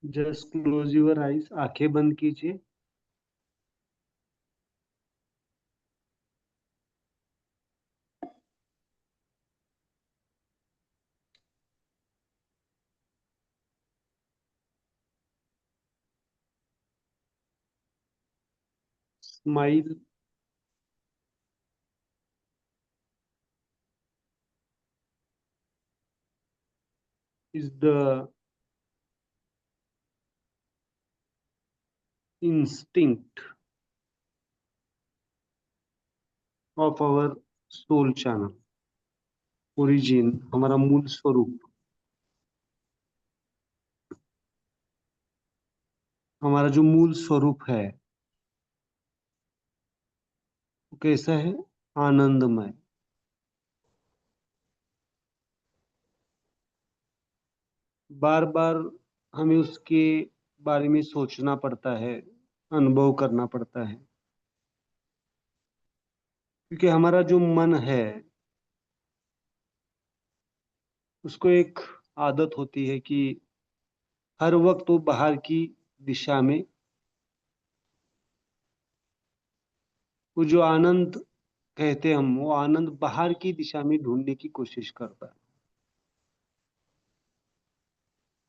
Just close your eyes, आंखें बंद कीजिए। Smile is the instinct of our soul channel. Origin, हमारा मूल स्वरूप, हमारा जो मूल स्वरूप है वो कैसा है? आनंदमय। बार बार हमें उसके बारे में सोचना पड़ता है, अनुभव करना पड़ता है, क्योंकि हमारा जो मन है उसको एक आदत होती है कि हर वक्त वो बाहर की दिशा में, वो जो आनंद कहते हैं हम, वो आनंद बाहर की दिशा में ढूंढने की कोशिश करता है।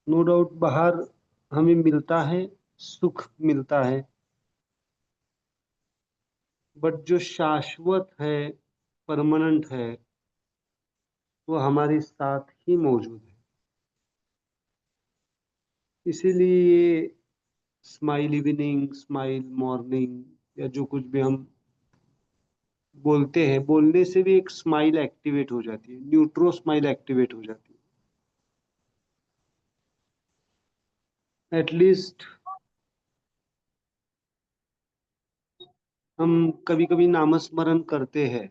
नो डाउट बाहर हमें मिलता है, सुख मिलता है, बट जो शाश्वत है, परमानेंट है, वो हमारे साथ ही मौजूद है। इसीलिए ये स्माइल इवनिंग, स्माइल मॉर्निंग, या जो कुछ भी हम बोलते हैं, बोलने से भी एक स्माइल एक्टिवेट हो जाती है, न्यूट्रो स्माइल एक्टिवेट हो जाती है। एटलीस्ट हम कभी कभी नामस्मरण करते हैं,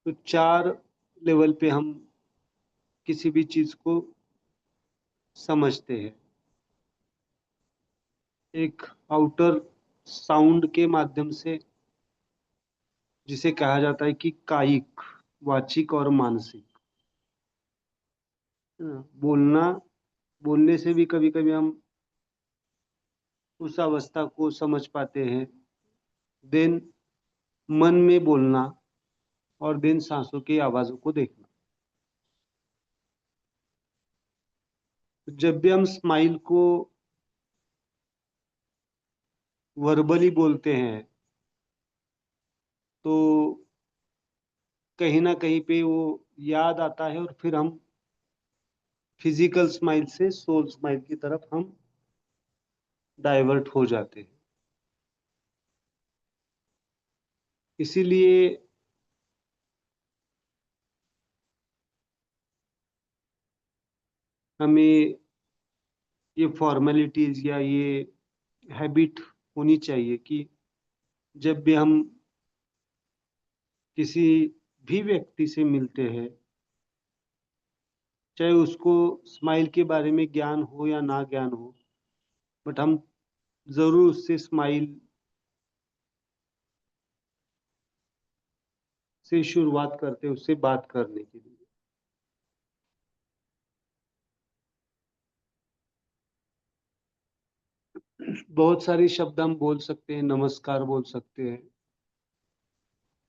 तो 4 लेवल पे हम किसी भी चीज को समझते हैं। एक आउटर साउंड के माध्यम से, जिसे कहा जाता है कि कायिक, वाचिक और मानसिक। बोलना, बोलने से भी कभी कभी हम उस अवस्था को समझ पाते हैं। देन मन में बोलना, और देन सांसों की आवाजों को देखना। जब भी हम स्माइल को वर्बली बोलते हैं, तो कहीं ना कहीं पे वो याद आता है, और फिर हम फिजिकल स्माइल से सोल स्माइल की तरफ हम डाइवर्ट हो जाते हैं। इसीलिए हमें ये फॉर्मेलिटीज या ये हैबिट होनी चाहिए कि जब भी हम किसी भी व्यक्ति से मिलते हैं, चाहे उसको स्माइल के बारे में ज्ञान हो या ना ज्ञान हो, बट हम जरूर उससे स्माइल से शुरुआत करते हैं, उससे बात करने के लिए। बहुत सारे शब्द हम बोल सकते हैं, नमस्कार बोल सकते हैं।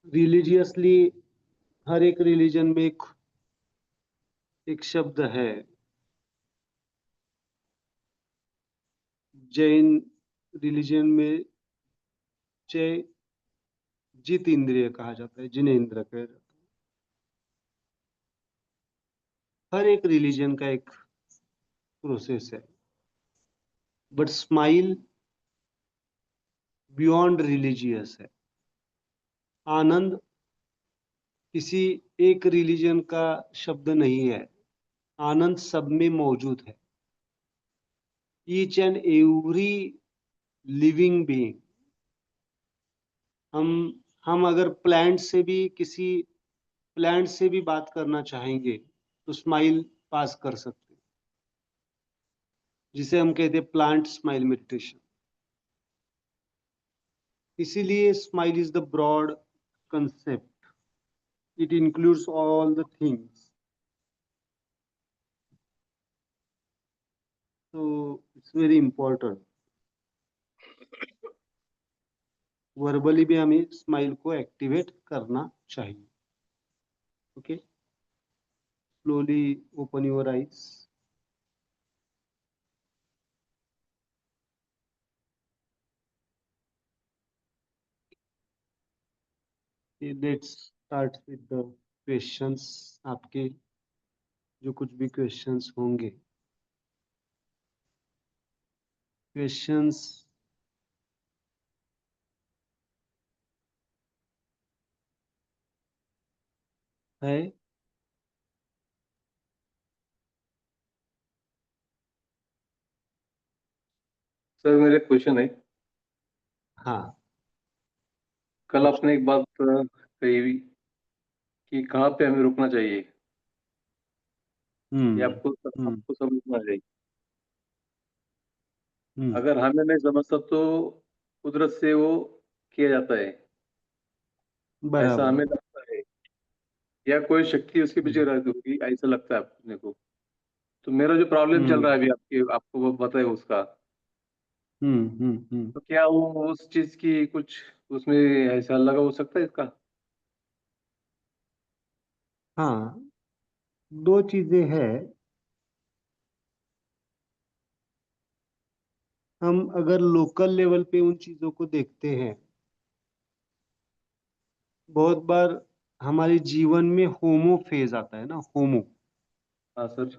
रिलीजियसली हर एक रिलीजन में एक शब्द है। जैन रिलीजन में जय जित इंद्रिय कहा जाता है, जिनेन्द्र कह जाता है। हर एक रिलीजन का एक प्रोसेस है, बट स्माइल बियॉन्ड रिलीजियस है। आनंद किसी एक रिलीजन का शब्द नहीं है, आनंद सब में मौजूद है। Each and every living being. हम हम अगर प्लांट से भी, किसी प्लांट से भी बात करना चाहेंगे, तो स्माइल पास कर सकते हैं, जिसे हम कहते हैं प्लांट स्माइल मेडिटेशन। इसीलिए smile is the broad concept. It includes all the things. तो इट्स वेरी इंपॉर्टेंट। वर्बली भी हमें स्माइल को एक्टिवेट करना चाहिए। Okay, slowly open your eyes. Let's start with the questions. आपके जो कुछ भी क्वेश्चंस होंगे, क्वेश्चंस है? सर मेरे क्वेश्चन है। हाँ, कल आपने एक बात कही कि कहाँ पे हमें रुकना चाहिए, ये हम्म, आपको हम्म, आपको समझना चाहिए। हम्म, अगर हमें नहीं समझता तो कुदरत से वो किया जाता है, ऐसा बराबर। हमें लगता है, या कोई शक्ति उसके पीछे हम्म, रहती होगी, ऐसा लगता है अपने को। तो मेरा जो प्रॉब्लम चल रहा है हम्म, अभी आपके आपको वो बताए उसका, हम्म, हम्म। तो क्या वो उस चीज की कुछ उसमें ऐसा लगा हो सकता है इसका? हाँ, दो चीजें हैं। हम अगर लोकल लेवल पे उन चीजों को देखते हैं, बहुत बार हमारे जीवन में होमो फेज आता है ना। होमो, हाँ सर।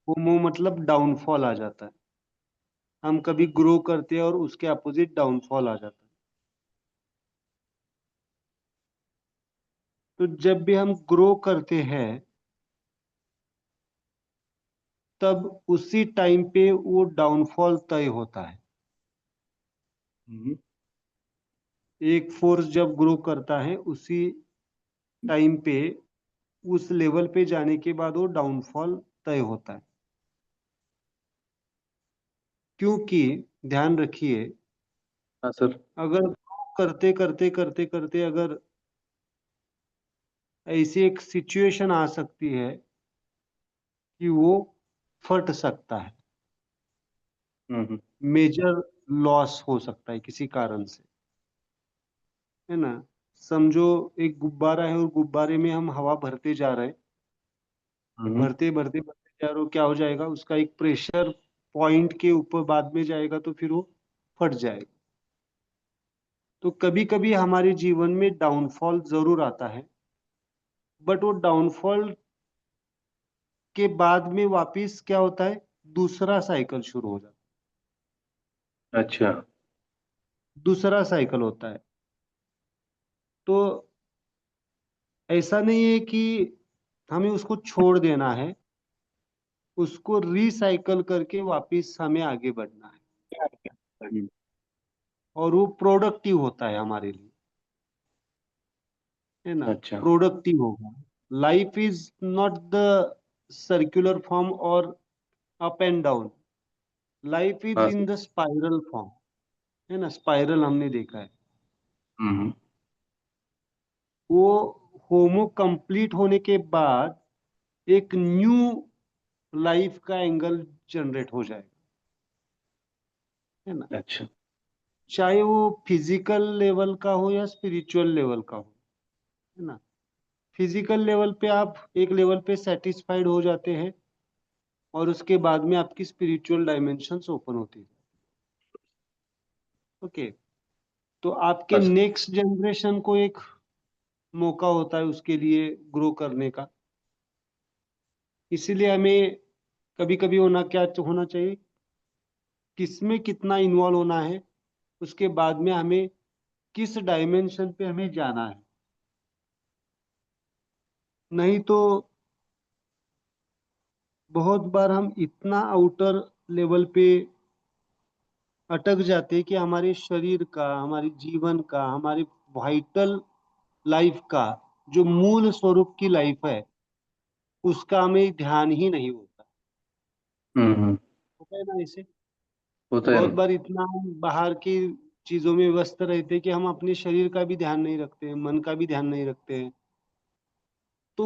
होमो मतलब डाउनफॉल आ जाता है। हम कभी ग्रो करते हैं और उसके अपोजिट डाउनफॉल आ जाता है। तो जब भी हम ग्रो करते हैं, तब उसी टाइम पे वो डाउनफॉल तय होता है। हम्म। एक फोर्स जब ग्रो करता है, उसी टाइम पे उस लेवल पे जाने के बाद वो डाउनफॉल तय होता है। क्योंकि ध्यान रखिए, हाँ सर। अगर करते करते करते करते अगर ऐसी एक सिचुएशन आ सकती है कि वो फट सकता है, हम्म। मेजर लॉस हो सकता है किसी कारण से, है ना। समझो एक गुब्बारा है और गुब्बारे में हम हवा भरते जा रहे हैं, हम्म। भरते भरते भरते जा रहे हो, क्या हो जाएगा, उसका एक प्रेशर पॉइंट के ऊपर बाद में जाएगा तो फिर वो फट जाएगा। तो कभी कभी हमारे जीवन में डाउनफॉल जरूर आता है, बट वो डाउनफॉल के बाद में वापिस क्या होता है, दूसरा साइकिल शुरू हो जाता अच्छा। है, दूसरा साइकिल होता है। तो ऐसा नहीं है कि हमें उसको छोड़ देना है, उसको रिसाइकल करके वापिस हमें आगे बढ़ना है। हम्म। और वो प्रोडक्टिव होता है हमारे लिए, है ना। अच्छा। प्रोडक्टिव होगा। Life is not the circular form और up and down. Life is हाँ in sir. The spiral form, है ना। स्पाइरल हमने देखा है। हम्म। वो होमो कंप्लीट होने के बाद एक न्यू लाइफ का एंगल जनरेट हो जाएगा, है ना। अच्छा। चाहे वो फिजिकल लेवल का हो या स्पिरिचुअल लेवल का हो, है ना। फिजिकल लेवल पे आप एक लेवल पे सेटिस्फाइड हो जाते हैं, और उसके बाद में आपकी स्पिरिचुअल डायमेंशंस ओपन होती है। ओके, तो आपके हाँ सर। नेक्स्ट जनरेशन को एक मौका होता है उसके लिए ग्रो करने का। इसीलिए हमें कभी कभी होना चाहिए, किसमें कितना इन्वॉल्व होना है, उसके बाद में हमें किस डायमेंशन पे हमें जाना है। नहीं तो बहुत बार हम इतना आउटर लेवल पे अटक जाते हैं कि हमारे शरीर का, हमारे जीवन का, हमारे वाइटल लाइफ का, जो मूल स्वरूप की लाइफ है, उसका हमें ध्यान ही नहीं होता। हम्म। होता है ना ऐसे। होता है बहुत ना। बार इतना हम बाहर की चीजों में व्यस्त रहते हैं कि हम अपने शरीर का भी ध्यान नहीं रखते हैं, मन का भी ध्यान नहीं रखते हैं। तो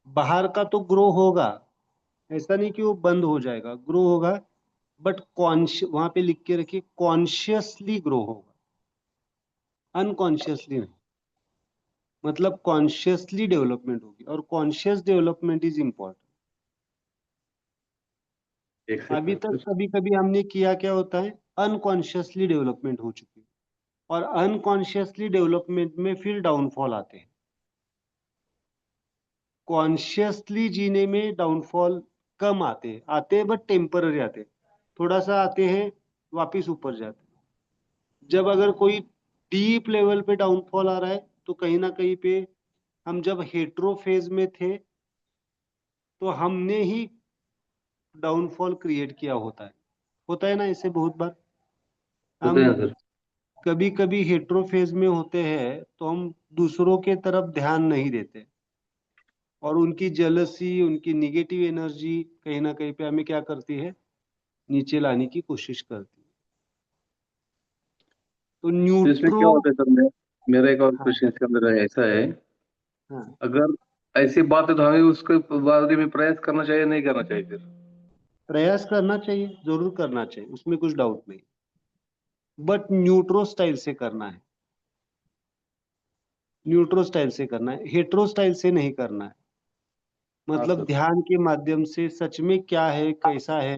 बाहर का तो ग्रो होगा, ऐसा नहीं कि वो बंद हो जाएगा, ग्रो होगा, बट वहां पे लिख के रखिए कॉन्शियसली ग्रो होगा, अनकॉन्शियसली नहीं। मतलब कॉन्शियसली डेवलपमेंट होगी, और कॉन्शियस डेवलपमेंट इज इम्पोर्टेंट। एक अभी सेकंड तक सर। कभी कभी हमने किया क्या होता है, अनकॉन्शियसली डेवलपमेंट हो चुकी है, और अनकॉन्शियसली डेवलपमेंट में फिर डाउनफॉल आते हैं। कॉन्शियसली जीने में डाउनफॉल कम आते हैं बट टेम्पररी आते हैं, थोड़ा सा आते हैं, वापिस ऊपर जाते हैं। जब अगर कोई डीप लेवल पे डाउनफॉल आ रहा है तो कहीं ना कहीं पे, हम जब हेट्रो फेज में थे तो हमने ही डाउनफॉल क्रिएट किया होता है ना, इससे बहुत बार होते हम हैं सर। कभी कभी हेट्रो फेज में होते हैं तो हम दूसरों के तरफ ध्यान नहीं देते, और उनकी जेलसी, उनकी निगेटिव एनर्जी कहीं ना कहीं पे हमें क्या करती है, नीचे लाने की कोशिश करती है। तो तो इसमें न्यूट्रो, क्या होता है सर, मेरा एक और हाँ क्वेश्चन इसके अंदर ऐसा है, हाँ, अगर ऐसी बात है तो हमें उसके बारे में प्रयास करना चाहिए नहीं करना चाहिए फिर? प्रयास करना चाहिए, जरूर करना चाहिए, उसमें कुछ डाउट नहीं, बट न्यूट्रो स्टाइल से करना है। न्यूट्रो स्टाइल से करना है, हेट्रो स्टाइल से नहीं करना है। हाँ मतलब सर। ध्यान के माध्यम से सच में क्या है, कैसा है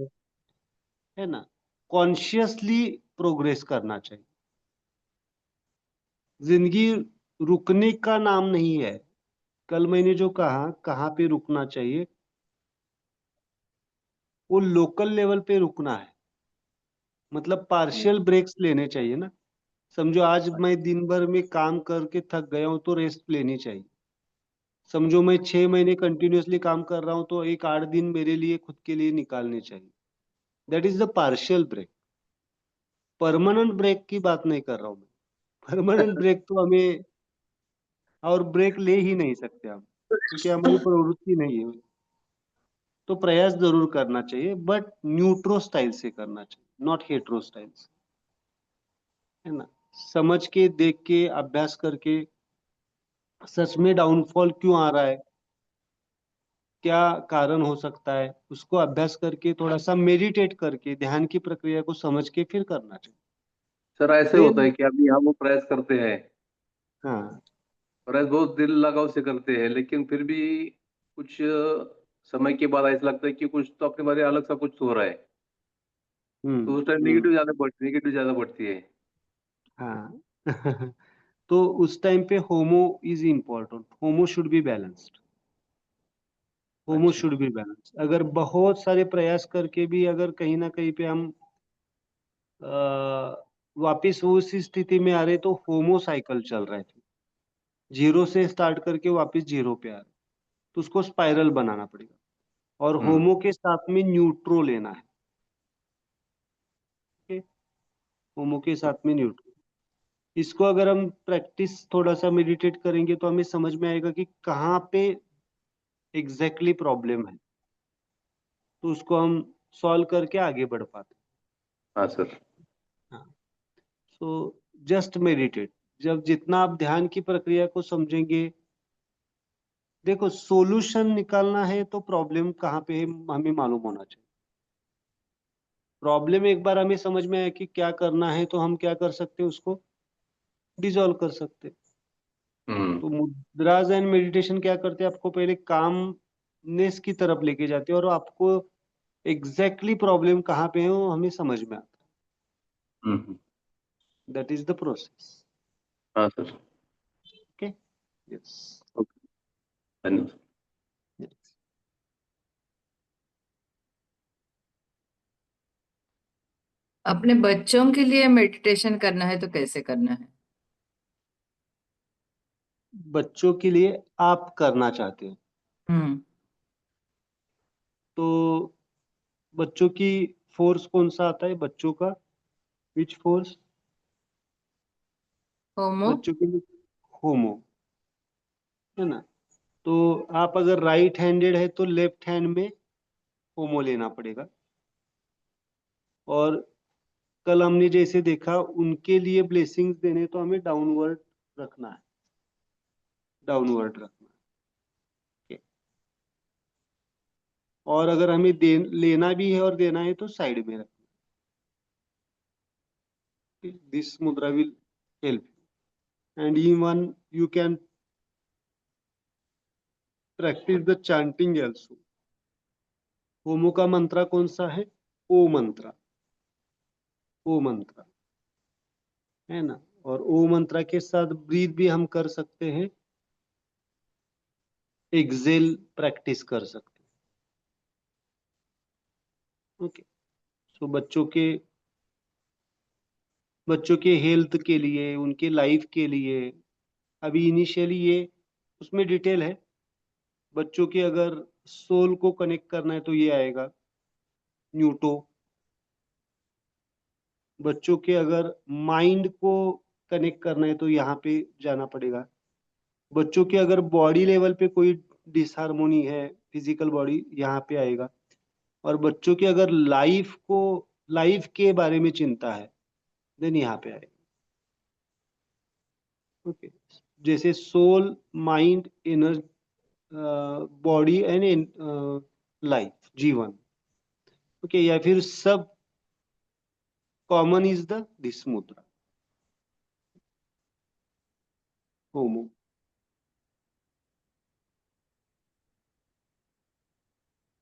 ना, कॉन्शियसली प्रोग्रेस करना चाहिए। जिंदगी रुकने का नाम नहीं है। कल मैंने जो कहा कहाँ पे रुकना चाहिए, वो लोकल लेवल पे रुकना है। मतलब पार्शियल ब्रेक्स लेने चाहिए ना। समझो आज मैं दिन भर में काम करके थक गया हूं तो रेस्ट लेनी चाहिए। समझो मैं 6 महीने कंटिन्यूअसली काम कर रहा हूं तो एक 8 दिन मेरे लिए खुद के लिए निकालने चाहिए। That is the partial break. Permanent break की बात नहीं कर रहा हूं मैं। परमानेंट ब्रेक तो हमें, और ब्रेक ले ही नहीं सकते हम, क्योंकि हमारी प्रवृत्ति नहीं है। तो प्रयास जरूर करना चाहिए, बट न्यूट्रो स्टाइल से करना चाहिए, नॉट हेट्रो स्टाइल से, है ना। समझ के, देख के, अभ्यास करके, सच में डाउनफॉल क्यों आ रहा है, क्या कारण हो सकता है, उसको अभ्यास करके, थोड़ा सा मेडिटेट करके, ध्यान की प्रक्रिया को समझ के फिर करना चाहिए। सर ऐसे होता है देन, कि अभी हम वो प्रयास करते हैं, हाँ, प्रयास बहुत दिल लगाव से करते हैं, लेकिन फिर भी कुछ समय के बाद ऐसा लगता है कि कुछ तो अपने बारे अलग सा कुछ हो रहा है, हम्म, तो उस टाइम हम्म, नेगेटिव ज्यादा बढ़ती है। हाँ। तो उस टाइम पे homo is important, homo should be balanced, homo अच्छा। Should be balance. अगर बहुत सारे प्रयास करके भी अगर कहीं ना कहीं पे हम वापिस उस स्थिति में आ रहे तो होमो साइकिल चल रहा है, जीरो से स्टार्ट करके वापिस जीरो पे आ रहे, तो उसको स्पाइरल बनाना पड़ेगा, और हम्म। होमो के साथ में न्यूट्रो लेना है। ओके, होमो के साथ में न्यूट्रो, इसको अगर हम प्रैक्टिस थोड़ा सा मेडिटेट करेंगे तो हमें समझ में आएगा कि कहाँ पे एग्जैक्टली प्रॉब्लम है, तो उसको हम सॉल्व करके आगे बढ़ पाते हाँ सर। हैं। हाँ, सो जस्ट मेडिटेट। जब जितना आप ध्यान की प्रक्रिया को समझेंगे, देखो सॉल्यूशन निकालना है तो प्रॉब्लम कहाँ पे है हमें मालूम होना चाहिए। प्रॉब्लम एक बार हमें समझ में आया कि क्या करना है तो हम क्या कर सकते हैं, उसको डिसॉल्व कर सकते हैं। हम्म। तो मुद्राज एंड मेडिटेशन क्या करते हैं, आपको पहले कामनेस की तरफ लेके जाते हैं, और आपको एग्जैक्टली प्रॉब्लम कहाँ पे है वो हमें समझ में आता हम्म। है। That is the process. हाँ सर। ओके, यस, ओके, धन्यवाद। यस। अपने बच्चों के लिए मेडिटेशन करना है तो कैसे करना है? बच्चों के लिए आप करना चाहते हो हम्म। तो बच्चों की फोर्स कौन सा आता है, बच्चों का विच फोर्स, होमो। बच्चों के लिए होमो, है ना। तो आप अगर राइट हैंडेड है तो लेफ्ट हैंड में होमो लेना पड़ेगा। और कल हमने जैसे देखा, उनके लिए ब्लेसिंग्स देने तो हमें डाउनवर्ड रखना है, डाउनवर्ड रखना है। और अगर हमें लेना भी है और देना है तो साइड में रखना Okay, this mudra will help you. And even you can practice the chanting also. होमो का मंत्र कौन सा है? ओ मंत्र, ओ मंत्र है ना। और ओ मंत्र के साथ ब्रीथ भी हम कर सकते हैं, एक्सेल प्रैक्टिस कर सकते हैं। ओके, सो बच्चों के हेल्थ के लिए, उनके लाइफ के लिए, अभी इनिशियली ये उसमें डिटेल है। बच्चों के अगर सोल को कनेक्ट करना है तो ये आएगा न्यूटो। बच्चों के अगर माइंड को कनेक्ट करना है तो यहाँ पे जाना पड़ेगा। बच्चों के अगर बॉडी लेवल पे कोई डिसहार्मोनी है, फिजिकल बॉडी, यहाँ पे आएगा। और बच्चों के अगर लाइफ के बारे में चिंता है, देन यहाँ पे आएगा। ओके, जैसे soul, mind, inner, body and life, जीवन। ओके, या फिर सब कॉमन इज द दिस मुद्रा, होमो।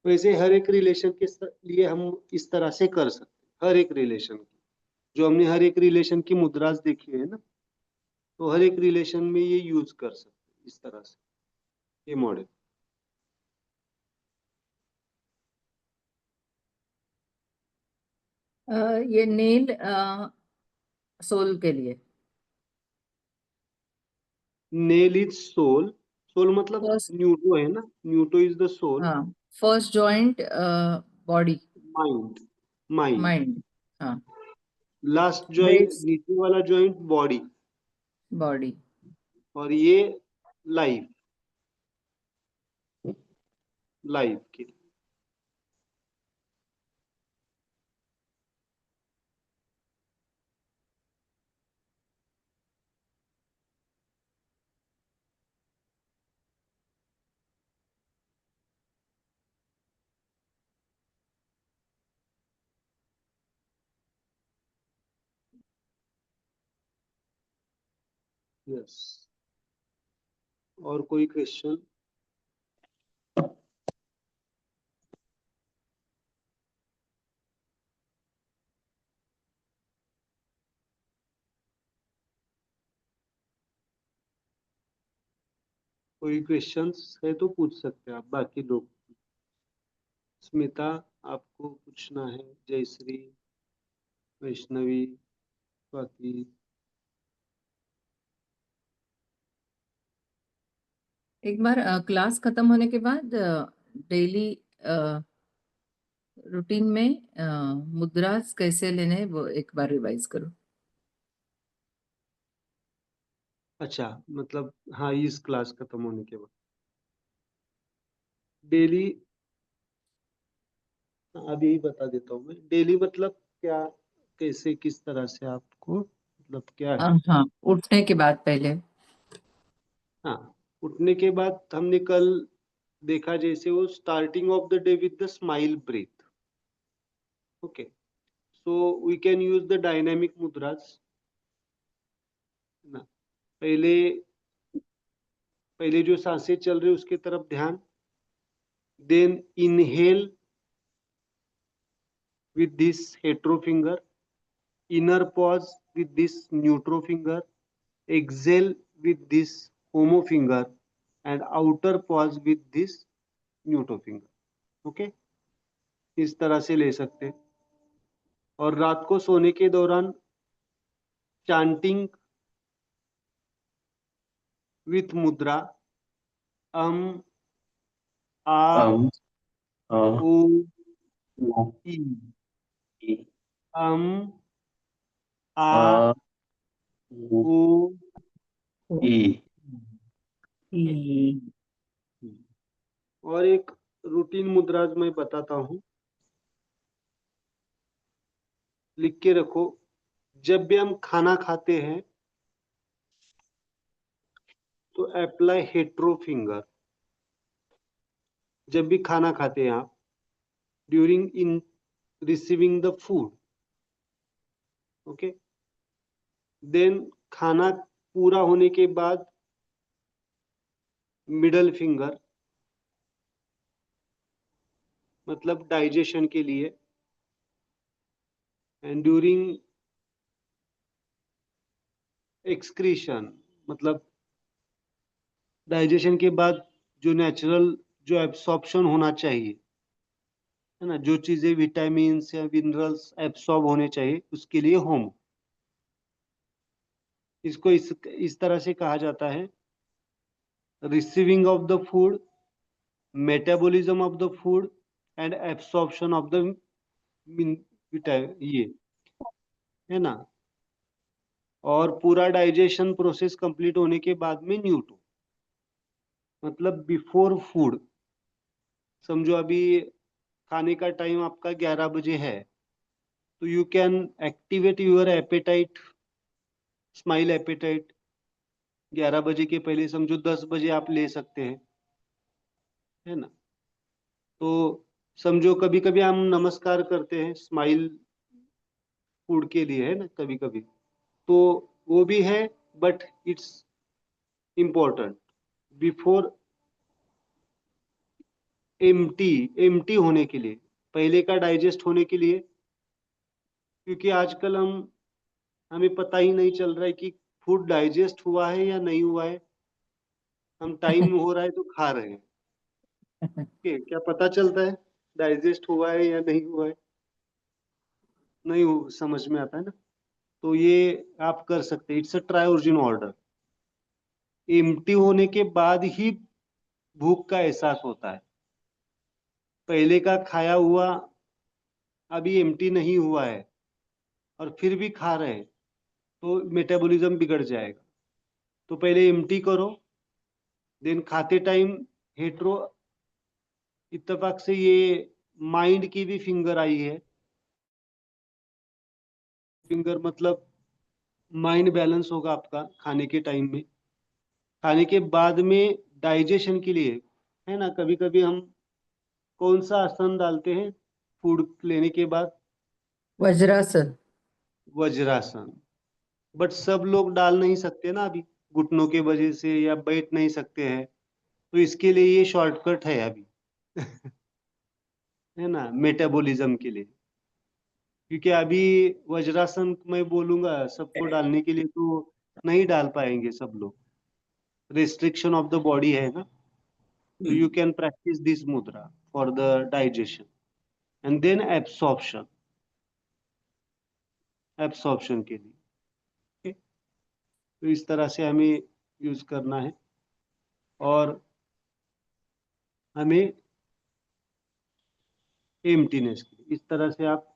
वैसे हर एक रिलेशन के लिए हम इस तरह से कर सकते हैं, हर एक रिलेशन की। जो हमने हर एक रिलेशन की मुद्रास देखी है ना, तो हर एक रिलेशन में ये यूज कर सकते हैं इस तरह से, ये मॉडल। ये नेल सोल के लिए। नेल इज सोल, सोल मतलब फर्स्ट, न्यूटो है ना, न्यूटो इज द सोल। हाँ, first joint body, mind, mind. Mind, हाँ, लास्ट जॉइंट, बेस नीचे वाला जॉइंट बॉडी, बॉडी। और ये लाइफ, लाइफ के लिए। यस, और कोई क्वेश्चन? कोई क्वेश्चंस है तो पूछ सकते हैं आप, बाकी लोग। स्मिता, आपको पूछना है? जयश्री, वैष्णवी, स्वाति। एक बार क्लास खत्म होने के बाद डेली रूटीन में मुद्रास कैसे लेने हैं, वो एक बार रिवाइज करो। अच्छा, मतलब हाँ, इस क्लास खत्म होने के बाद डेली, अभी बता देता हूँ मैं। डेली मतलब क्या, कैसे, किस तरह से आपको, मतलब क्या है? हाँ, उठने के बाद पहले। हाँ, उठने के बाद हमने कल देखा, जैसे वो starting off the day with the smile breath. Okay, so we can use the dynamic mudras ना। पहले पहले जो सांसें चल रही उसके तरफ ध्यान, then inhale with this hetero finger, inner pause with this neutro finger, exhale with this homo finger, and outer pause with this neutro finger. Okay, इस तरह से ले सकते हैं। और रात को सोने के दौरान चांटिंग विथ मुद्रा अम, आ, अम, अ, ओ, ओ, ई, ई, अम, आ, आ, उ, ओ, ई। ओके। और एक रूटीन मुद्रा मैं बताता हूँ, लिख के रखो। जब भी हम खाना खाते हैं तो अप्लाई हेट्रो फिंगर। जब भी खाना खाते हैं आप, during in receiving the food, okay, then खाना पूरा होने के बाद मिडल फिंगर, मतलब डाइजेशन के लिए, एंड ड्यूरिंग एक्सक्रीशन, मतलब डाइजेशन के बाद जो नेचुरल जो एब्सॉर्प्शन होना चाहिए, है ना, जो चीजें विटामिन या मिनरल्स एब्सॉर्ब होने चाहिए, उसके लिए होम। इसको इस तरह से कहा जाता है, receiving of the food, metabolism of the food and absorption of the ये, है ना, और पूरा डाइजेशन प्रोसेस कंप्लीट होने के बाद में न्यूट्रो, मतलब बिफोर फूड। समझो अभी खाने का टाइम आपका 11 बजे है, तो you can activate your appetite, smile appetite 11 बजे के पहले, समझो 10 बजे आप ले सकते हैं, है ना। तो समझो कभी कभी हम नमस्कार करते हैं स्माइल फूड के लिए, है ना, कभी कभी, तो वो भी है, but it's important before empty होने के लिए, पहले का डाइजेस्ट होने के लिए, क्योंकि आजकल हमें पता ही नहीं चल रहा है कि फूड डाइजेस्ट हुआ है या नहीं हुआ है, हम टाइम हो रहा है तो खा रहे हैं। क्या पता चलता है डाइजेस्ट हुआ है या नहीं हुआ है? नहीं समझ में आता है ना। तो ये आप कर सकते हैं, it's a try origin order. Empty होने के बाद ही भूख का एहसास होता है, पहले का खाया हुआ अभी एम्प्टी नहीं हुआ है और फिर भी खा रहे हैं, तो मेटाबॉलिज्म बिगड़ जाएगा। तो पहले एम्प्टी करो, देन खाते टाइम हेट्रो, इत्तेफाक से ये माइंड की भी फिंगर आई है। फिंगर मतलब माइंड बैलेंस होगा आपका खाने के टाइम में, खाने के बाद में डाइजेशन के लिए, है ना। कभी कभी हम कौन सा आसन डालते हैं फूड लेने के बाद? वज्रासन। वज्रासन। बट सब लोग डाल नहीं सकते ना अभी, घुटनों के वजह से, या बैठ नहीं सकते हैं, तो इसके लिए ये शॉर्टकट है अभी। है ना, मेटाबॉलिज्म के लिए। क्योंकि अभी वज्रासन मैं बोलूंगा सबको डालने के लिए, तो नहीं डाल पाएंगे सब लोग, रिस्ट्रिक्शन ऑफ द बॉडी है ना। तो you can practice this mudra for the digestion and then absorption के लिए। okay? तो इस तरह से हमें यूज करना है, और हमें एम्प्टीनेस के लिए इस तरह से आप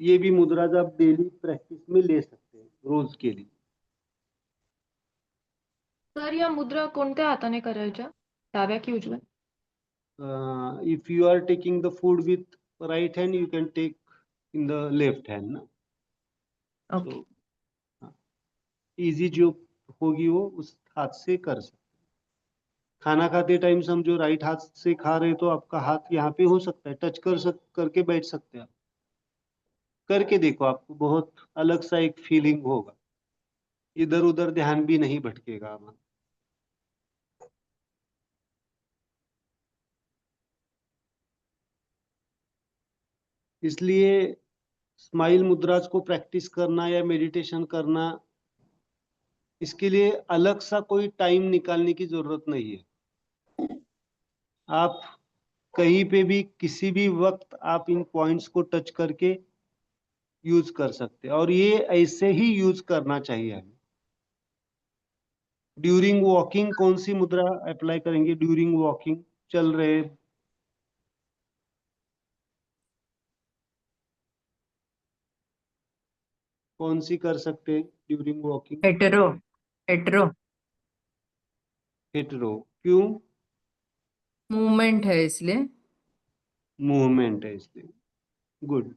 ये भी मुद्रा आप डेली प्रैक्टिस में ले सकते हैं रोज के लिए। सर या मुद्रा कोणत्या हाताने करायच्या, डाव्या की उजव्या? If you are taking the food with right hand, you can take in the left hand ना। ओके। इजी जो होगी वो उस हाथ से कर सकते। खाना खाते टाइम समझो राइट हाथ से खा रहे, तो आपका हाथ यहाँ पे हो सकता है, टच करके बैठ सकते हैं आप। करके देखो, आपको बहुत अलग सा एक फीलिंग होगा, इधर उधर ध्यान भी नहीं भटकेगा हमारा। इसलिए स्माइल मुद्राज को प्रैक्टिस करना या मेडिटेशन करना, इसके लिए अलग सा कोई टाइम निकालने की जरूरत नहीं है। आप कहीं पे भी किसी भी वक्त आप इन पॉइंट्स को टच करके यूज कर सकते हैं, और ये ऐसे ही यूज करना चाहिए हमें। ड्यूरिंग वॉकिंग कौन सी मुद्रा अप्लाई करेंगे? ड्यूरिंग वॉकिंग, चल रहे, कौन सी कर सकते हैं during walking? Hetero. Hetero hit row, क्यों? मूवमेंट है इसलिए। मूवमेंट है इसलिए, गुड।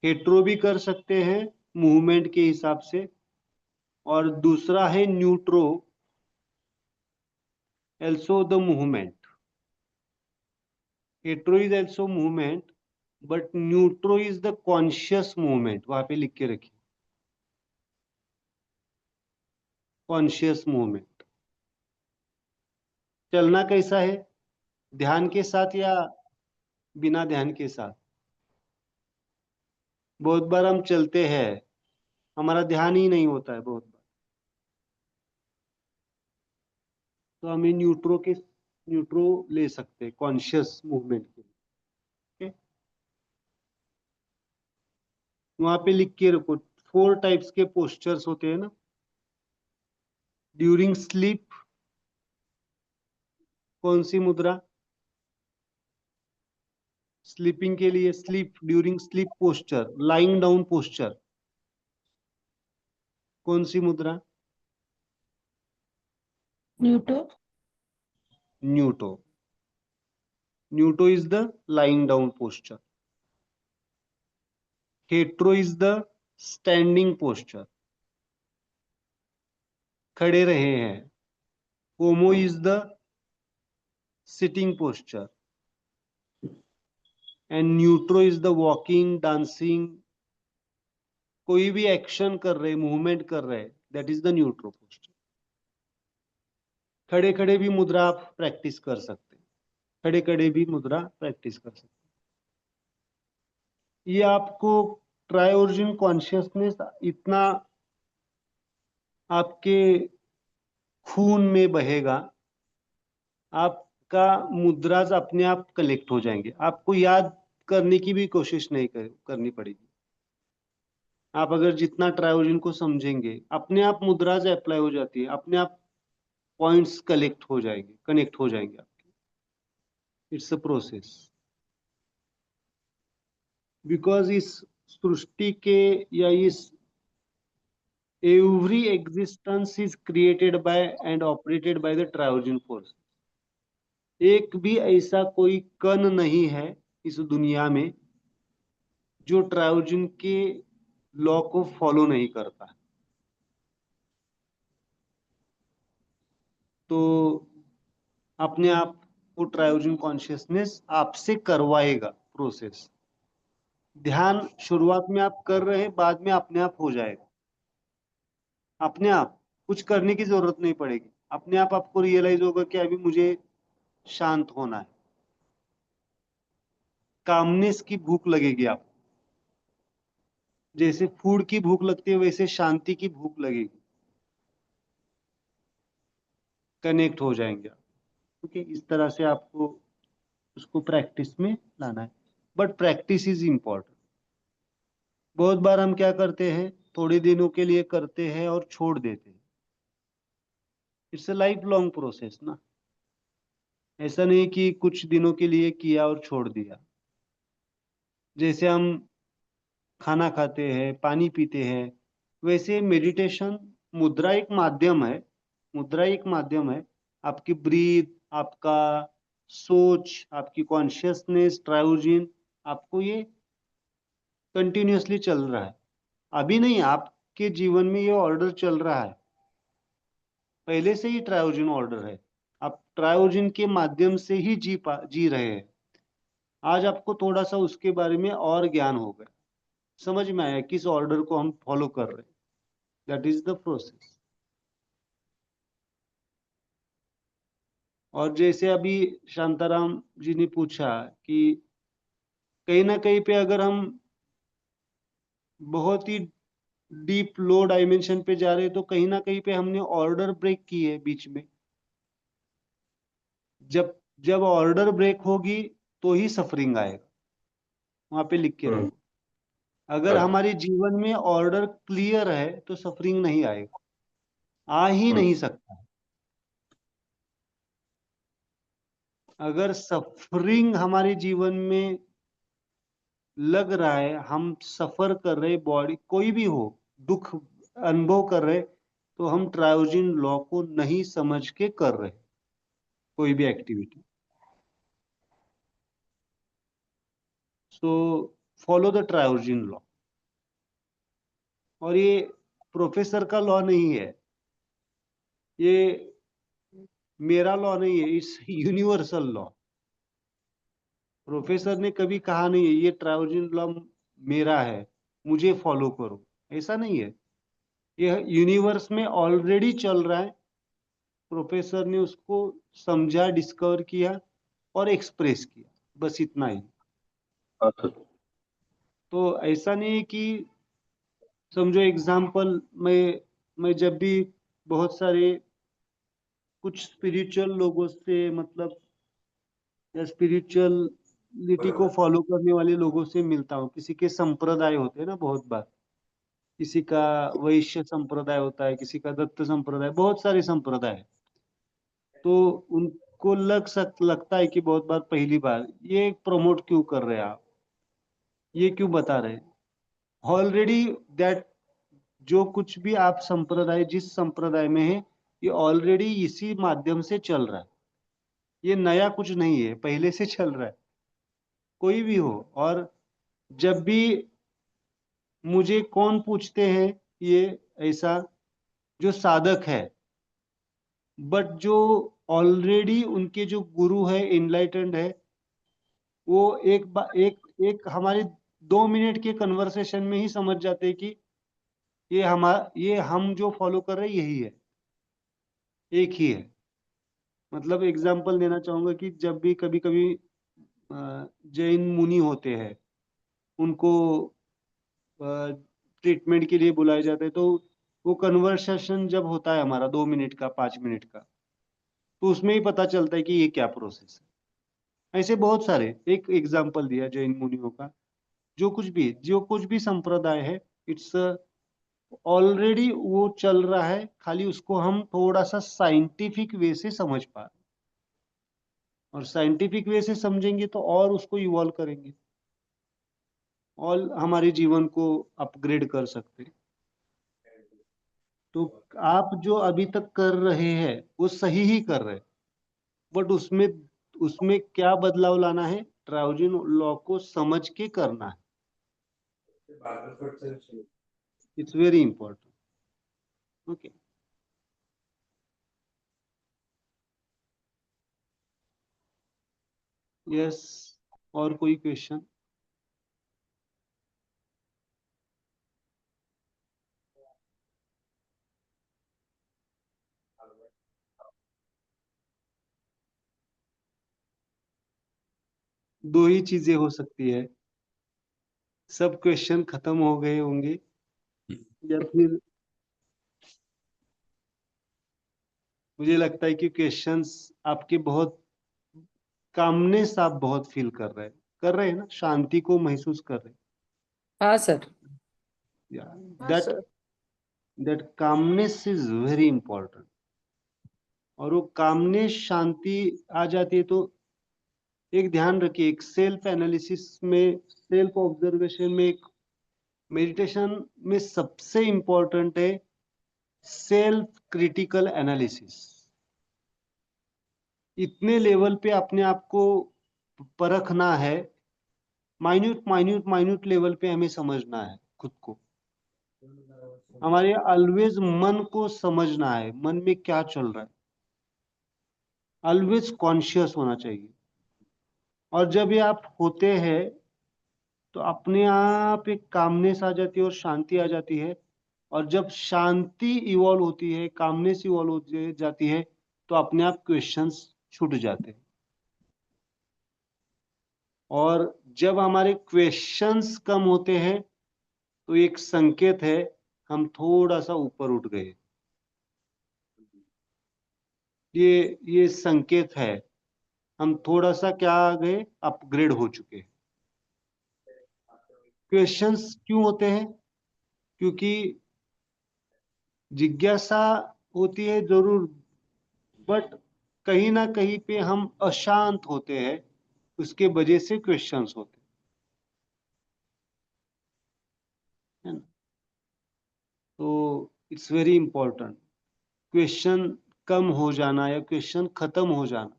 हेट्रो भी कर सकते हैं मूवमेंट के हिसाब से, और दूसरा है neutro, also the movement. Hetero is also movement, but neutro is the conscious movement, वहां पे लिख के रखिए। Conscious movement. चलना कैसा है, ध्यान के साथ या बिना ध्यान के साथ? बहुत बार हम चलते हैं, हमारा ध्यान ही नहीं होता है बहुत बार, तो हमें न्यूट्रो ले सकते हैं कॉन्शियस मूवमेंट के लिए। ओके, वहां पे लिख के रखो 4 टाइप्स के पोस्चर्स होते हैं ना। ड्यूरिंग स्लीप कौन सी मुद्रा? स्लीपिंग के लिए sleep, during sleep posture, lying down posture, कौन सी मुद्रा? Neutro. Neutro. Neutro is the lying down posture. Hetero is the standing posture, खड़े रहे हैं। Homo is the sitting posture and neutro is the walking, dancing, कोई भी action कर रहे, मूवमेंट कर रहे, that is the neutro posture. खड़े खड़े भी मुद्रा आप प्रैक्टिस कर सकते हैं, खड़े खड़े भी मुद्रा प्रैक्टिस कर सकते हैं। ये आपको ट्रायोर्जिन कॉन्शियसनेस इतना आपके खून में बहेगा, आपका मुद्राज अपने आप कलेक्ट हो जाएंगे, आपको याद करने की भी कोशिश नहीं करनी पड़ेगी। आप अगर जितना ट्रायोजिन को समझेंगे, अपने आप मुद्राज अप्लाई हो जाती है, अपने आप पॉइंट्स कलेक्ट हो जाएंगे, कनेक्ट हो जाएंगे आपके। It's a process. बिकॉज इस सृष्टि के या इस every existence is created by and operated by the triogen force. एक भी ऐसा कोई कण नहीं है इस दुनिया में जो ट्रायोजिन के लॉ को फॉलो नहीं करता। तो अपने आप को ट्रायोजिन कॉन्शियसनेस आपसे करवाएगा प्रोसेस। ध्यान शुरुआत में आप कर रहे हैं, बाद में अपने आप हो जाएगा, अपने आप, कुछ करने की जरूरत नहीं पड़ेगी। अपने आप आपको रियलाइज होगा कि अभी मुझे शांत होना है। कामनेस की भूख लगेगी आपको, जैसे फूड की भूख लगती है वैसे शांति की भूख लगेगी, कनेक्ट हो जाएंगे आप। ओके, इस तरह से आपको उसको प्रैक्टिस में लाना है, बट प्रैक्टिस इज इम्पोर्टेंट। बहुत बार हम क्या करते हैं, थोड़े दिनों के लिए करते हैं और छोड़ देते हैं। It's a life long process ना, ऐसा नहीं कि कुछ दिनों के लिए किया और छोड़ दिया। जैसे हम खाना खाते हैं, पानी पीते हैं, वैसे मेडिटेशन मुद्रा एक माध्यम है, मुद्रा एक माध्यम है। आपकी ब्रीथ, आपका सोच, आपकी कॉन्शियसनेस, ट्रायोजिन, आपको ये कंटिन्यूअसली चल रहा है। अभी नहीं, आपके जीवन में ये ऑर्डर चल रहा है, पहले से ही ट्रायोजिन ऑर्डर है। आप ट्रायोजिन के माध्यम से ही जी रहे हैं। आज आपको थोड़ा सा उसके बारे में और ज्ञान हो गया, समझ में आया किस ऑर्डर को हम फॉलो कर रहे हैं। That is the process. और जैसे अभी शांताराम जी ने पूछा कि कहीं ना कहीं पे अगर हम बहुत ही डीप लो डायमेंशन पे जा रहे हैं, तो कहीं ना कहीं पे हमने ऑर्डर ब्रेक की है बीच में। जब जब ऑर्डर ब्रेक होगी तो ही सफरिंग आएगा, वहां पे लिख के रखो। अगर अच्छा। हमारे जीवन में ऑर्डर क्लियर है तो सफरिंग नहीं आएगा, आ ही नहीं सकता। अगर सफरिंग हमारे जीवन में लग रहा है, हम सफर कर रहे, बॉडी कोई भी हो, दुख अनुभव कर रहे, तो हम ट्रायोजिन लॉ को नहीं समझ के कर रहे कोई भी activity. So follow the triogen law. और ये प्रोफेसर का लॉ नहीं है, ये मेरा लॉ नहीं है, इट्स यूनिवर्सल लॉ। प्रोफेसर ने कभी कहा नहीं है ये ट्रायोजिन लॉ मेरा है, मुझे फॉलो करो, ऐसा नहीं है। यह यूनिवर्स में ऑलरेडी चल रहा है, प्रोफेसर ने उसको समझा, डिस्कवर किया और एक्सप्रेस किया, बस इतना ही। हाँ सर। तो ऐसा नहीं है कि समझो एग्जाम्पल, मैं जब भी बहुत सारे कुछ स्पिरिचुअल लोगों से, मतलब या स्पिरिचुअलिटी को फॉलो करने वाले लोगों से मिलता हूँ, किसी के संप्रदाय होते हैं ना बहुत बार, किसी का वैश्य संप्रदाय होता है, किसी का दत्त संप्रदाय, बहुत सारे संप्रदाय है। तो उनको लगता है कि बहुत बार पहली बार ये प्रमोट क्यों कर रहे हैं आप, ये क्यों बता रहे हैं। ऑलरेडी दैट, जो कुछ भी आप संप्रदाय, जिस संप्रदाय में है, ये ऑलरेडी इसी माध्यम से चल रहा है, ये नया कुछ नहीं है, पहले से चल रहा है, कोई भी हो। और जब भी मुझे कौन पूछते हैं ये ऐसा, जो साधक है, बट जो ऑलरेडी उनके जो गुरु है, इनलाइटेंड है, वो एक हमारे 2 मिनट के कन्वर्सेशन में ही समझ जाते हैं कि ये हम जो फॉलो कर रहे हैं यही है, एक ही है। मतलब एग्जांपल देना चाहूंगा कि जब भी कभी कभी जैन मुनि होते हैं, उनको ट्रीटमेंट के लिए बुलाए जाते हैं, तो वो कन्वर्सेशन जब होता है हमारा 2 मिनट का, 5 मिनट का, तो उसमें ही पता चलता है कि ये क्या प्रोसेस है। ऐसे बहुत सारे, एक एग्जांपल दिया जैन मुनियों का। जो कुछ भी संप्रदाय है, इट्स ऑलरेडी वो चल रहा है, खाली उसको हम थोड़ा सा साइंटिफिक वे से समझ पा रहे हैं। और साइंटिफिक वे से समझेंगे तो और उसको इवॉल्व करेंगे और हमारे जीवन को अपग्रेड कर सकते हैं। तो आप जो अभी तक कर रहे हैं वो सही ही कर रहे हैं, बट उसमें उसमें क्या बदलाव लाना है, ट्राउजिन लॉ को समझ के करना है। It's very important. Okay, yes, और कोई क्वेश्चन? दो ही चीजें हो सकती है, सब क्वेश्चन खत्म हो गए होंगे, या फिर मुझे लगता है कि क्वेश्चंस आपके बहुत कामनेस आप बहुत फील कर रहे हैं ना, शांति को महसूस कर रहे हाँ सर। हैं। हाँ that sir. That calmness is very important. और वो कामनेस, शांति आ जाती है तो एक ध्यान रखिए, एक सेल्फ एनालिसिस में, सेल्फ ऑब्जर्वेशन में, एक मेडिटेशन में सबसे इंपॉर्टेंट है सेल्फ क्रिटिकल एनालिसिस। इतने लेवल पे अपने आप को परखना है, माइन्यूट माइन्यूट माइन्यूट लेवल पे हमें समझना है खुद को। हमारे ऑलवेज मन को समझना है, मन में क्या चल रहा है, ऑलवेज कॉन्शियस होना चाहिए। और जब ये आप होते हैं तो अपने आप एक कामनेस आ जाती है और शांति आ जाती है। और जब शांति इवॉल्व होती है, कामनेस इवॉल्व हो जाती है, तो अपने आप क्वेश्चंस छूट जाते हैं। और जब हमारे क्वेश्चंस कम होते हैं तो एक संकेत है, हम थोड़ा सा ऊपर उठ गए। ये संकेत है, हम थोड़ा सा क्या आ गए, अपग्रेड हो चुके हैं। क्वेश्चंस क्यों होते हैं? क्योंकि जिज्ञासा होती है जरूर, बट कहीं ना कहीं पे हम अशांत होते हैं, उसके वजह से क्वेश्चंस होते हैं, है ना। तो इट्स वेरी इंपॉर्टेंट, क्वेश्चन कम हो जाना या क्वेश्चन खत्म हो जाना।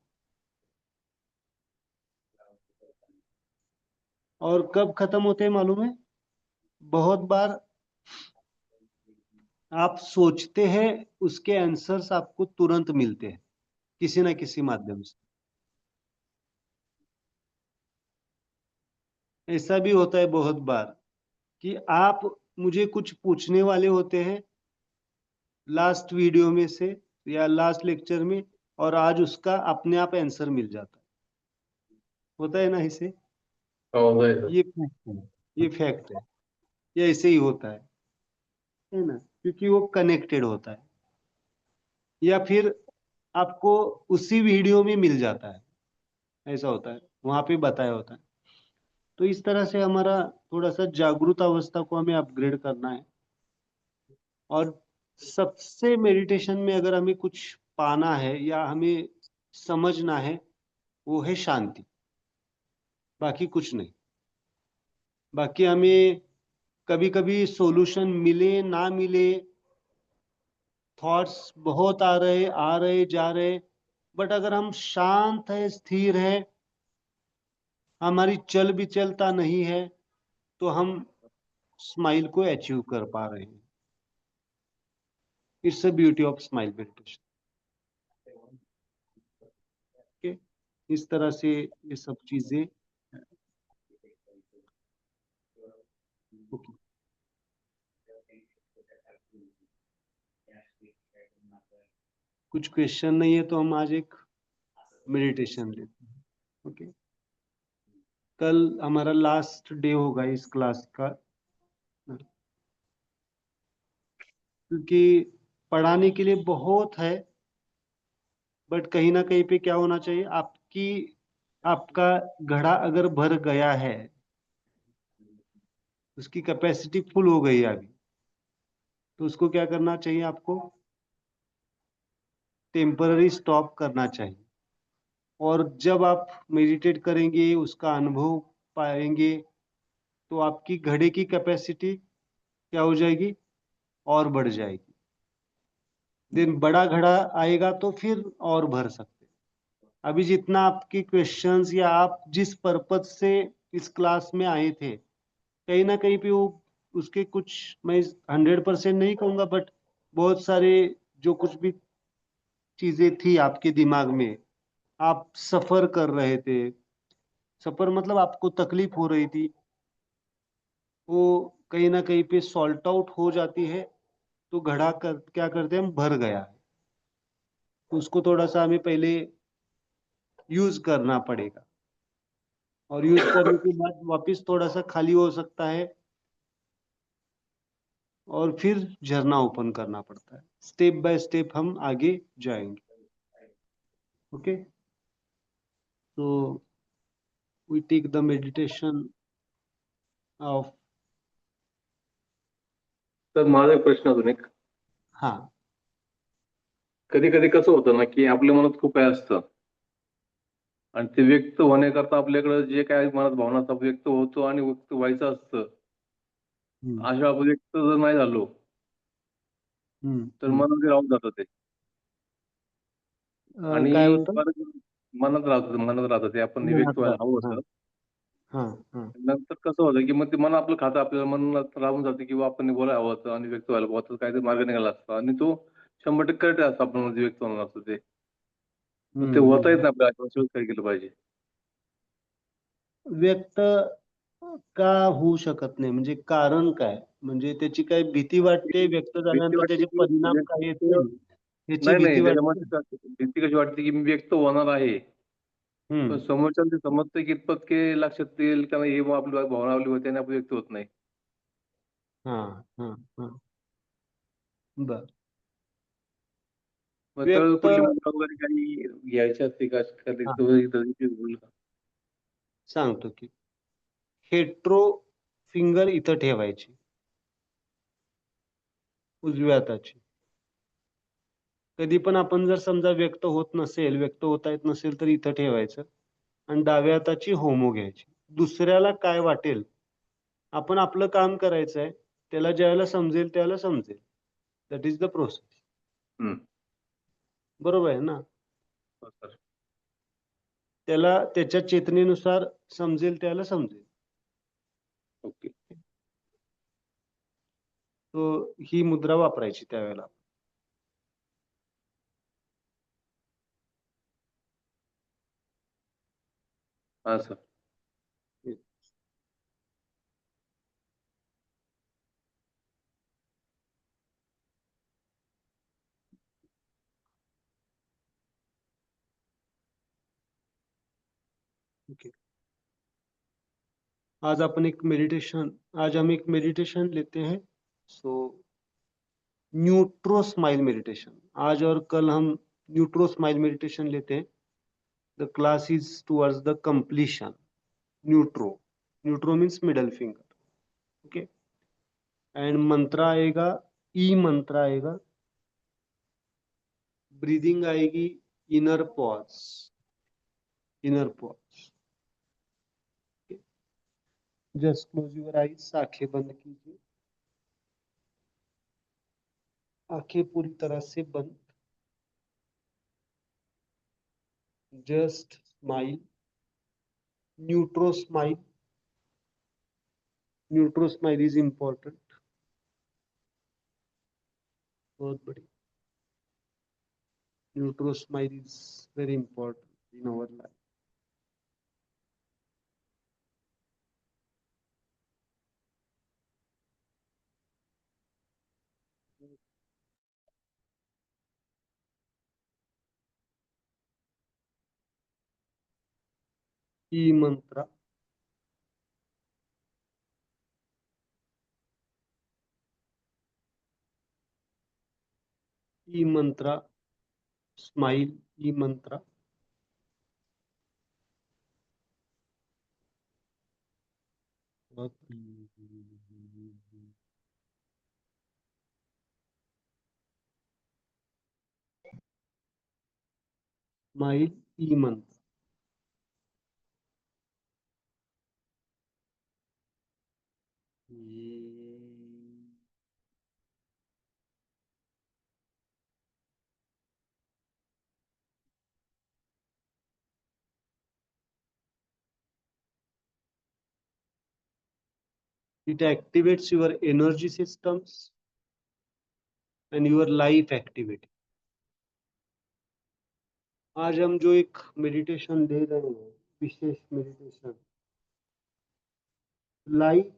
और कब खत्म होते हैं मालूम है? बहुत बार आप सोचते हैं, उसके आंसर्स आपको तुरंत मिलते हैं किसी ना किसी माध्यम से। ऐसा भी होता है बहुत बार कि आप मुझे कुछ पूछने वाले होते हैं, लास्ट वीडियो में से या लास्ट लेक्चर में, और आज उसका अपने आप आंसर मिल जाता है। होता है ना ऐसे? ये फैक्ट है, ये फैक्ट है, ये ऐसे ही होता है ना, क्योंकि वो कनेक्टेड होता है, या फिर आपको उसी वीडियो में मिल जाता है, ऐसा होता है, वहां पे बताया होता है। तो इस तरह से हमारा थोड़ा सा जागरूक अवस्था को हमें अपग्रेड करना है। और सबसे मेडिटेशन में अगर हमें कुछ पाना है या हमें समझना है, वो है शांति, बाकी कुछ नहीं। बाकी हमें कभी कभी सॉल्यूशन मिले ना मिले, थॉट्स बहुत आ रहे जा रहे, बट अगर हम शांत है, स्थिर है, हमारी चल विचलता नहीं है, तो हम स्माइल को अचीव कर पा रहे हैं। It's a beauty of smile meditation. Okay, इस तरह से ये सब चीजें। ओके, कुछ क्वेश्चन नहीं है तो हम आज एक मेडिटेशन लेते हैं। ओके, कल हमारा लास्ट डे होगा इस क्लास का, क्योंकि पढ़ाने के लिए बहुत है, बट कहीं ना कहीं पे क्या होना चाहिए, आपका घड़ा अगर भर गया है, उसकी कैपेसिटी फुल हो गई है अभी, तो उसको क्या करना चाहिए, आपको टेम्पररी स्टॉप करना चाहिए। और जब आप मेडिटेट करेंगे, उसका अनुभव पाएंगे, तो आपकी घड़े की कैपेसिटी क्या हो जाएगी, और बढ़ जाएगी। दिन बड़ा घड़ा आएगा तो फिर और भर सकते हैं। अभी जितना आपके क्वेश्चंस या आप जिस पर्पज से इस क्लास में आए थे, कहीं ना कहीं पे वो उसके कुछ, मैं 100% नहीं कहूंगा, बट बहुत सारे जो कुछ भी चीजें थी आपके दिमाग में, आप सफर कर रहे थे, सफर मतलब आपको तकलीफ हो रही थी, वो कहीं ना कहीं पे सॉल्ट आउट हो जाती है, तो क्या करते हैं हम, भर गया है। तो उसको थोड़ा सा हमें पहले यूज करना पड़ेगा, और यूज करने के बाद वापस थोड़ा सा खाली हो सकता है, और फिर झरना ओपन करना पड़ता है। स्टेप बाय स्टेप हम आगे जाएंगे। ओके, तो we take the meditation off. तर माझा एक प्रश्न अजून एक, हाँ, कधी कधी कसं होतं ना की आपल्या मनात खूप काय असतं आणि ते व्यक्त होण्याकरता आपल्याकडे जे काय मनात भावना असतात व्यक्त होतो आणि व्यक्त व्हायचं असतं, हम्म, अशा व्यक्त जर नाही झालो हम्म, तर मनामध्ये राहून जातं ते आणि काय होतं, मनात राहतं ते आपण व्यक्त मनात व्हायला राहतं. हवं हा, होतं. हा, हा, नंतर कसं होतं की मग ते मन आपलं खातं, आपल्याला मनात राहून जातं किंवा आपण बोलायला हवं होतं आणि व्यक्त व्हायला हवं होतं, काहीतरी मार्ग निघाला असतो आणि तो 100% करेक्ट असतो आपण मध्ये व्यक्त होणार असतो ते. पण ते हम्म, होता येत नाही आपल्याला, अशा वेळेस काय केलं पाहिजे? व्यक्त का होऊ शकत नाही, म्हणजे कारण काय, म्हणजे त्याची काय भीती वाटते, व्यक्त भीती झाल्यानंतर वाटते त्याचे की परिणाम काय व्यक्त, येतील, याची नाही नाही भीती वाटते. त्याच्यामध्ये भीती कशी वाटते की मी व्यक्त होणार आहे, पण हम्म, समोरच्या ते समजतं की इतपत की लक्षात येईल का नाही, हे मग आपली भावना आपली होते आणि आपण व्यक्त होत नाही. हा, हा, हा, बर. मग तर व्यक्त, कुठली मुद्रा वगैरे काही घ्यायची असते का? हा, बोलू का? सांगतो की हेट्रो फिंगर इथं ठेवायची, उजव्या हाताची. कधी पण आपण जर समजा व्यक्त होत नसेल, व्यक्त होता येत नसेल, तर इथं ठेवायचं, आणि डाव्या हाताची होमो घ्यायची. दुसऱ्याला काय वाटेल, आपण आपलं काम करायचं आहे, त्याला ज्यावेळेला समजेल त्यावेळेला समजेल. That is the process. Hmm. बरोबर आहे ना? हो, सर. त्याला त्याच्या चेतनेनुसार समजेल त्याला समजेल. ओके. तो ही मुद्रा वापरायची त्यावेळेला. हा सर. ओके, आज हम एक मेडिटेशन लेते हैं। सो न्यूट्रो स्माइल मेडिटेशन, आज और कल हम न्यूट्रो स्माइल मेडिटेशन लेते हैं। The class is towards the completion. Neutro means middle finger. Okay, and मंत्र आएगा, ई मंत्र आएगा, ब्रीदिंग आएगी, inner pause. Just close your eyes, आंखें बंद कीजिए, आंखें पूरी तरह से बंद। Just smile, neutro smile. Neutro smile is important, बहुत बड़ी। Neutro smile is very important in our life. E मंत्र, ई मंत्र, स्माइल, ई मंत्र। स्माइल, ई मंत्र। It activates your energy systems and your life activity. आज हम जो एक मेडिटेशन ले रहे हैं, विशेष meditation, life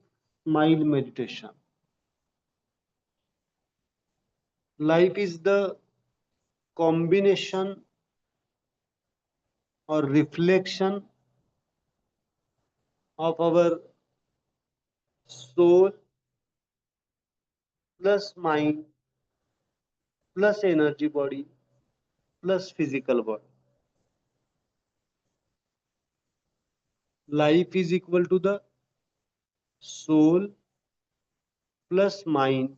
smile meditation. Life is the combination और reflection of our soul plus mind plus energy body plus physical body. Life is equal to the soul plus mind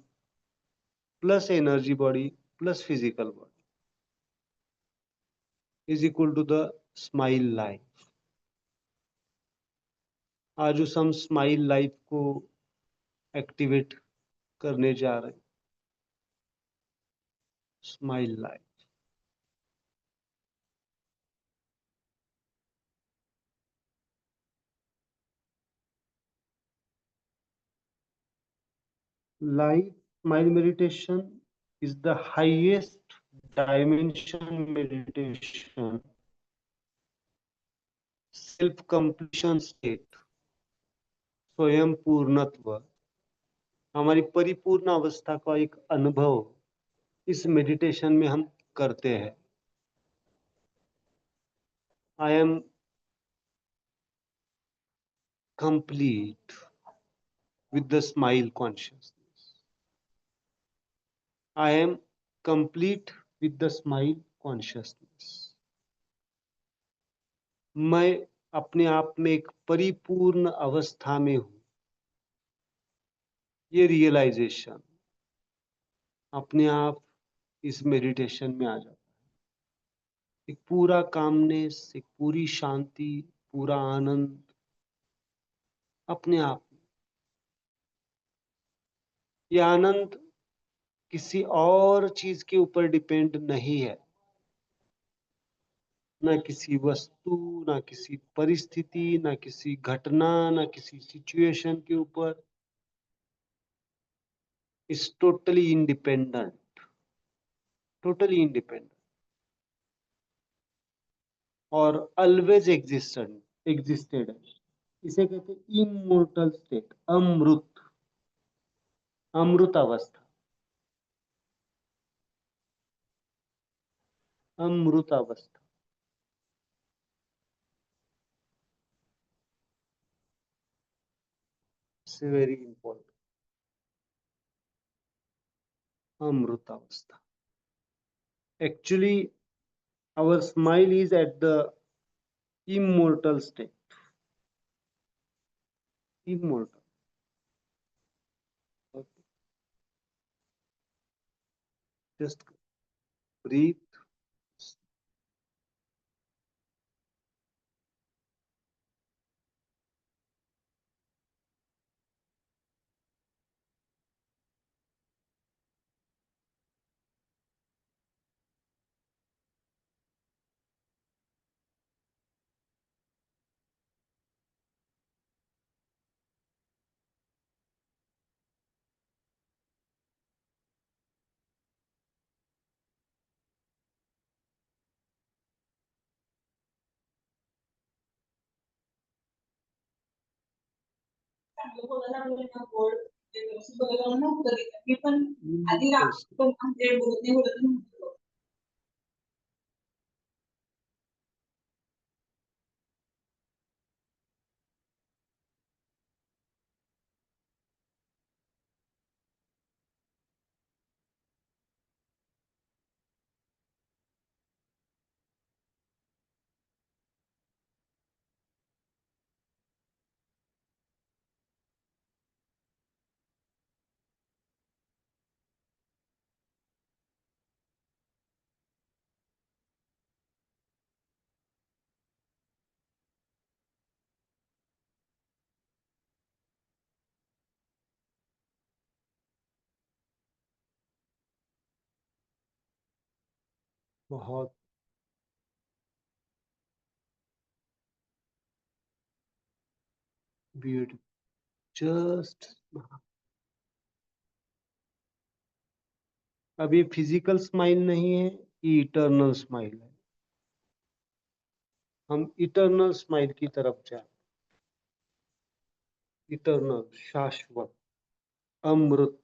plus energy body plus physical body is equal to the smile life. आज उस हम smile life को activate करने जा रहे हैं। Smile life, life smile meditation is the highest dimension meditation, self completion state, स्वयं पूर्णत्व, हमारी परिपूर्ण अवस्था का एक अनुभव इस मेडिटेशन में हम करते हैं। I am complete with the smile consciousness. I am complete with the smile consciousness. मैं अपने आप में एक परिपूर्ण अवस्था में हूं। ये रियलाइजेशन अपने आप इस मेडिटेशन में आ जाता है। एक पूरा कामनेस, एक पूरी शांति, पूरा आनंद अपने आप में। यह आनंद किसी और चीज के ऊपर डिपेंड नहीं है, ना किसी वस्तु, ना किसी परिस्थिति, ना किसी घटना, ना किसी सिचुएशन के ऊपर। Is totally independent, totally independent और ऑलवेज एग्जिस्टेड है। इसे कहते हैं इमोर्टल स्टेट, अमृत अवस्था, अमृत अवस्था। It's very important. Amrutavastha. Actually, our smile is at the immortal state. Immortal. Okay. Just breathe. Immortal state. बहुत beautiful. Just अभी फिजिकल स्माइल नहीं है, ये इटर्नल स्माइल है. हम इटर्नल स्माइल की तरफ जाए. इटर्नल, शाश्वत, अमृत.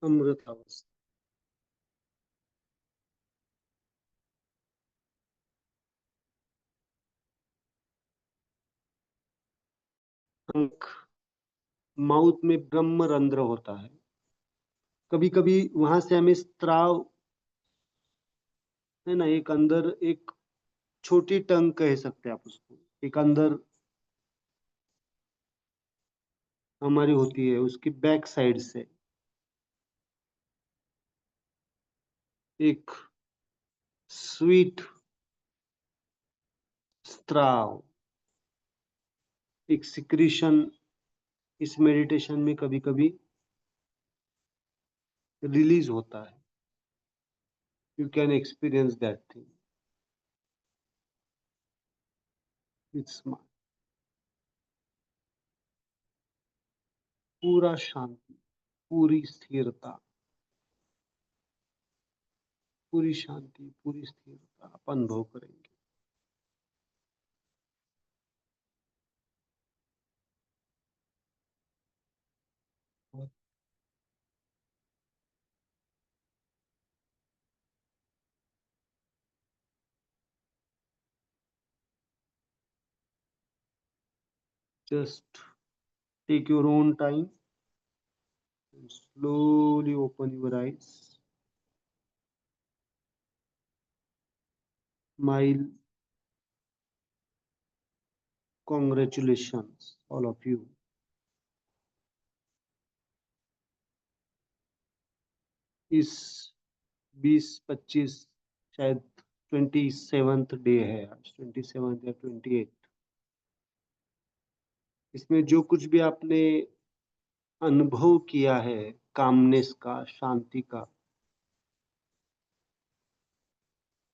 अमृत अवस्था. माउथ में ब्रह्म रंध्र होता है. कभी कभी वहां से हमें स्त्राव है ना, एक अंदर एक छोटी टंग कह सकते हैं आप उसको, एक अंदर हमारी होती है, उसकी बैक साइड से एक स्वीट स्त्राव, एक सिक्रीशन इस मेडिटेशन में कभी कभी रिलीज होता है. You can experience that thing. It's पूरा शांति, पूरी स्थिरता, पूरी शांति, पूरी स्थिरता आप अनुभव करेंगे. Just take your own time and slowly open your eyes. Smile. Congratulations, all of you. इस 20-25 शायद 27th डे है आज, 27th या 28. इसमें जो कुछ भी आपने अनुभव किया है कामनेस का, शांति का,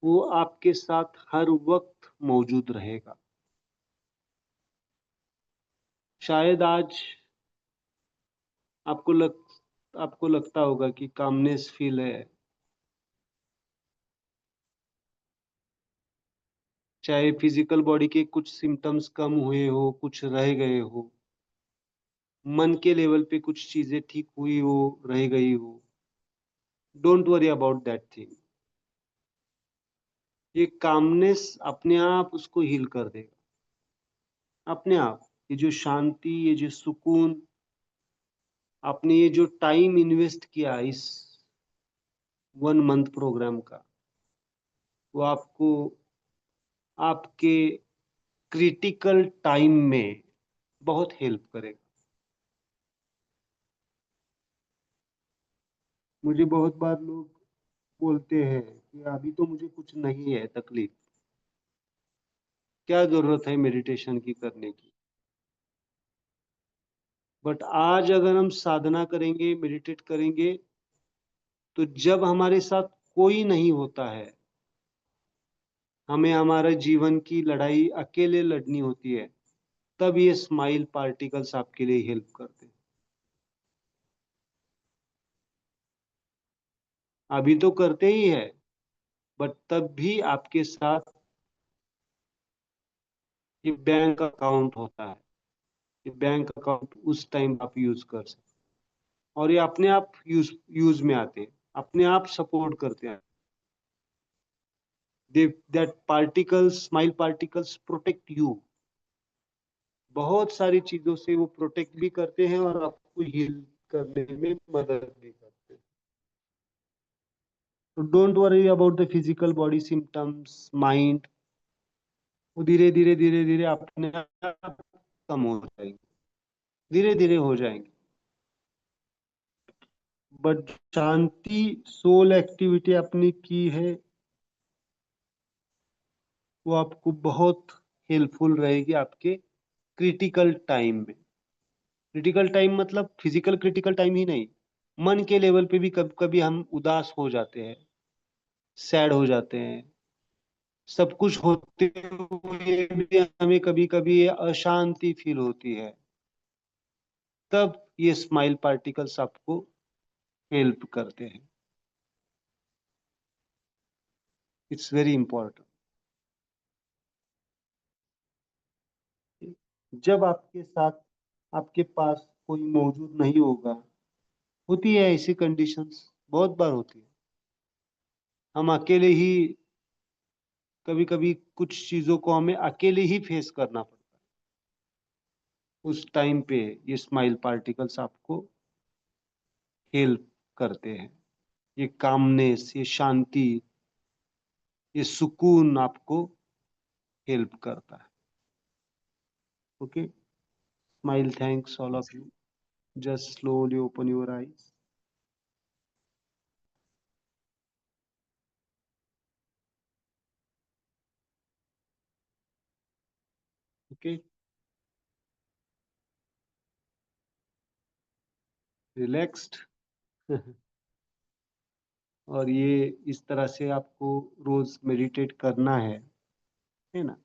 वो आपके साथ हर वक्त मौजूद रहेगा. शायद आज आपको लगता होगा कि कामनेस फील है, चाहे फिजिकल बॉडी के कुछ सिम्टम्स कम हुए हो, कुछ रह गए हो, मन के लेवल पे कुछ चीजें ठीक हुई हो, रह गई हो. Don't worry about that thing. ये कामनेस अपने आप उसको हील कर देगा, अपने आप। ये जो शांति, ये जो सुकून, आपने ये जो टाइम इन्वेस्ट किया इस 1 मंथ प्रोग्राम का, वो आपको आपके क्रिटिकल टाइम में बहुत हेल्प करेगा। मुझे बहुत बार लोग बोलते हैं कि अभी तो मुझे कुछ नहीं है तकलीफ, क्या जरूरत है मेडिटेशन की करने की। बट आज अगर हम साधना करेंगे, मेडिटेट करेंगे, तो जब हमारे साथ कोई नहीं होता है, हमें हमारे जीवन की लड़ाई अकेले लड़नी होती है, तब ये स्माइल पार्टिकल्स आपके लिए हेल्प करते हैं। अभी तो करते ही है, बट तब भी आपके साथ ये बैंक अकाउंट होता है। ये बैंक अकाउंट उस टाइम आप यूज कर सकते हैं, और ये अपने आप यूज में आते हैं, अपने आप सपोर्ट करते हैं। That particles, smile particles protect you. बहुत सारी चीजों से वो प्रोटेक्ट भी करते हैं और आपको हील करने में मदद भी करते हैं। तो don't worry about the physical body symptoms, mind. वो धीरे धीरे धीरे धीरे अपने आप कम हो जाएंगे, धीरे धीरे हो जाएंगे। बट शांति सोल एक्टिविटी आपने की है, वो आपको बहुत हेल्पफुल रहेगी आपके क्रिटिकल टाइम में। क्रिटिकल टाइम मतलब फिजिकल क्रिटिकल टाइम ही नहीं, मन के लेवल पे भी कभी कभी हम उदास हो जाते हैं, सैड हो जाते हैं। सब कुछ होते हुए भी हमें कभी कभी अशांति फील होती है, तब ये स्माइल पार्टिकल्स आपको हेल्प करते हैं। It's very important. जब आपके साथ, आपके पास कोई मौजूद नहीं होगा, होती है ऐसी कंडीशंस, बहुत बार होती है। हम अकेले ही, कभी कभी कुछ चीजों को हमें अकेले ही फेस करना पड़ता है। उस टाइम पे ये स्माइल पार्टिकल्स आपको हेल्प करते हैं। ये कामनेस, ये शांति, ये सुकून आपको हेल्प करता है। Okay, smile. Thanks all of you. Just slowly open your eyes. Okay, relaxed. और ये इस तरह से आपको रोज मेडिटेट करना है ना।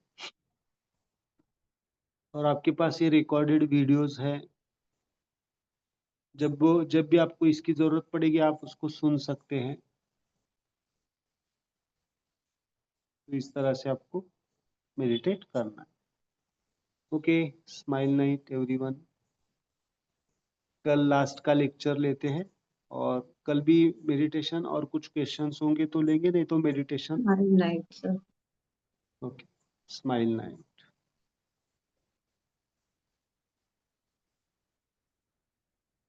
और आपके पास ये रिकॉर्डेड वीडियोस है, जब भी आपको इसकी जरूरत पड़ेगी आप उसको सुन सकते हैं। तो इस तरह से आपको मेडिटेट करना है। Okay, smile night everyone. कल लास्ट का लेक्चर लेते हैं, और कल भी मेडिटेशन और कुछ क्वेश्चंस होंगे तो लेंगे, नहीं तो meditation. Smile night, sir. Okay, smile night.